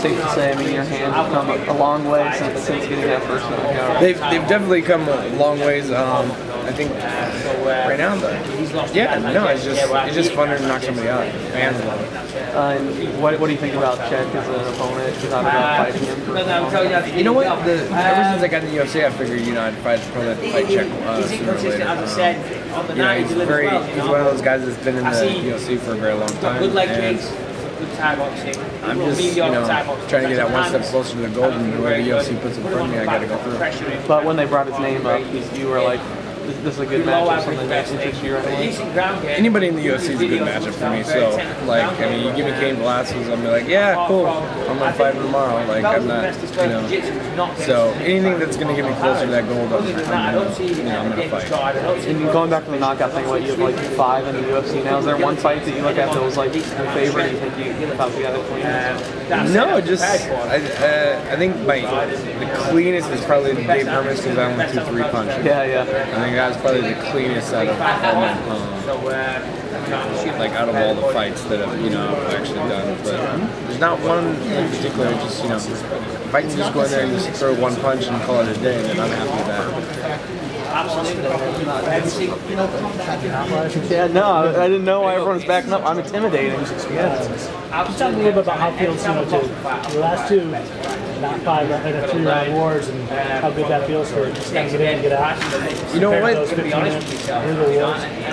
safe to say, I mean, your hands have come a long way since getting that first knockout. They've definitely come a long ways. I think right now, it's just funner to knock somebody out. Fans love it. And what do you think about Cheick as an opponent? You thought about fighting him? You know what? Ever since I got in the UFC, I figured I'd probably fight Cheick sooner or later. He's one of those guys that's been in the UFC for a very long time, and I'm just trying to get that one step closer to the gold, and whoever the UFC puts in front of me, I got to go through. But when they brought his name up, you were like, this is a good matchup, something that interests you right away? Anybody in the UFC is a good matchup for me. So, you give me Cain Velasquez, I'm like, yeah, cool. I'm gonna fight him tomorrow. Like, I'm not, So anything that's gonna get me closer to that gold, I'm gonna fight. And going back to the knockout thing, you have like 5 in the UFC now. Is there one fight that you look at that was like your favorite? You think you thought the other clean? No, I think the cleanest is probably the Dave Herman's because I went 2-3 punch. Yeah. I think that was probably the cleanest out of all my, out of all the fights that I've actually done. But there's not one in particular. Just if I can just go in there and just throw one punch and call it a day, then I'm happy with that. Yeah, no, I didn't know why everyone's backing up. I'm intimidating. I'll talk a little bit about how it feels, to your last 2, not 5, in a 3-round wars, and how good that feels for just kind of get in and get out. You know what?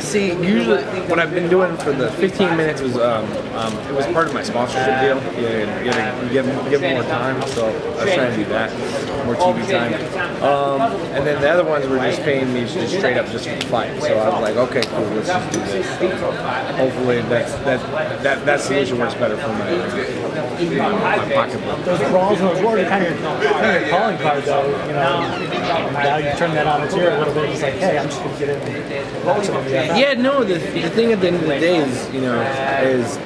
See, usually what I've been doing for the 15 minutes was it was part of my sponsorship deal. You give them more time, so I was trying to do that, more TV time. And then the other ones were just paying me just straight up just for the fight. So I was like, okay, cool, let's just do this. Hopefully that solution works better for my pocketbook. Those brawls and those wars are kind of your calling card, though. Now you turn that on its ear a little bit. It's like, hey, I'm just going to get in and watch somebody. Yeah, no. The thing at the end of the day is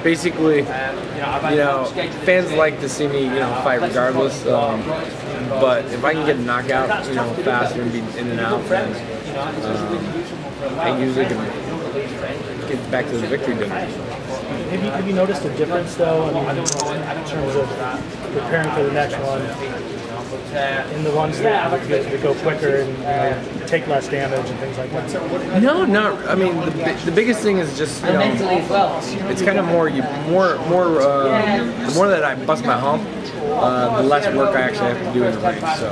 basically, fans like to see me, fight regardless. But if I can get a knockout, faster and be in and out, then I usually can get back to the victory dinner. Have you noticed a difference, though, in terms of preparing for the next one, in the ones that go quicker and take less damage and things like that? No, not. I mean, the biggest thing is just it's kind of more the more that I bust my hump, the less work I actually have to do in the ring. So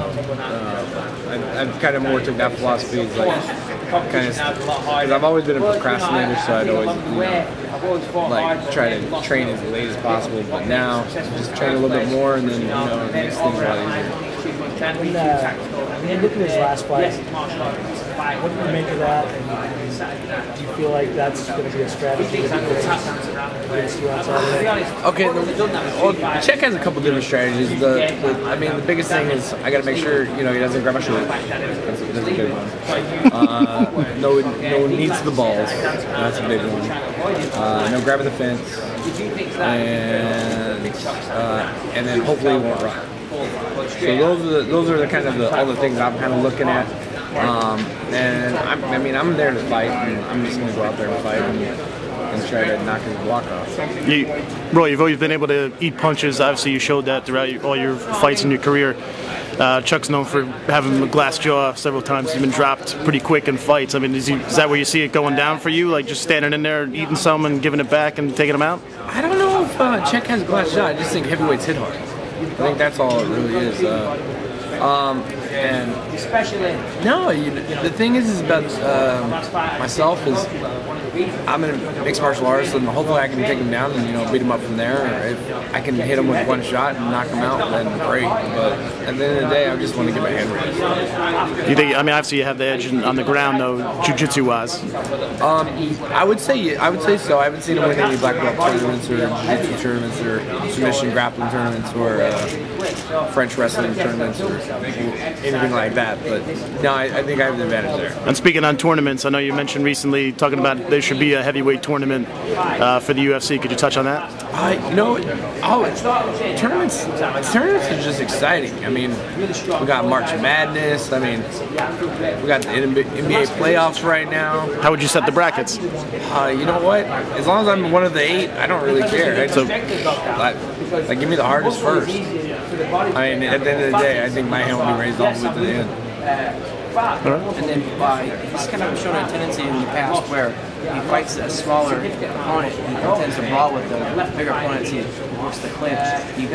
I've kind of more took that philosophy. It's because I've always been a procrastinator, so I'd always try to train as late as possible. But now just train a little bit more, and then it makes things a lot easier. When look at his last fight, what do you make of that? And do you feel like that's going to be a strategy against you outside? Okay, Cheick has a couple different strategies. The biggest thing is I got to make sure he doesn't grab my shoulder. That's a big one. No knees to the balls. That's a big one. No grabbing the fence, and then hopefully he won't rock. So those are all the things I'm kind of looking at. And I'm there to fight, and I'm just going to go out there and fight and try to knock his block off. Roy, you've always been able to eat punches. Obviously, you showed that throughout all your fights in your career. Chuck's known for having a glass jaw several times. He's been dropped pretty quick in fights. I mean, is that where you see it going down for you? Like just standing in there, eating some and giving it back and taking him out? I don't know if Cheick has a glass jaw. I just think heavyweights hit hard. I think that's all it really is. And no, the thing is about myself is I'm a mixed martial artist, and hopefully I can take him down and beat him up from there. Or if I can hit him with one shot and knock him out, then great. But at the end of the day, I just want to get my hand raised. You think? I mean, obviously you have the edge on the ground, though, jiu-jitsu wise. I would say so. I haven't seen him win any black belt tournaments or jiu-jitsu tournaments or submission grappling tournaments or French wrestling tournaments or anything like that. But no, I think I have the advantage there. And speaking on tournaments, I know you mentioned recently talking about there should be a heavyweight tournament for the UFC. Could you touch on that? Tournaments are just exciting. I mean, we got March Madness. I mean, we got the NBA playoffs right now. How would you set the brackets? You know what? As long as I'm one of the 8, I don't really care. So, Like, give me the hardest first. I mean, at the end of the day, I think my hand will be raised all the way to the end. And then he's kind of shown a tendency in the past where he fights a smaller opponent and tends to brawl with the bigger opponents. He works the clinch. You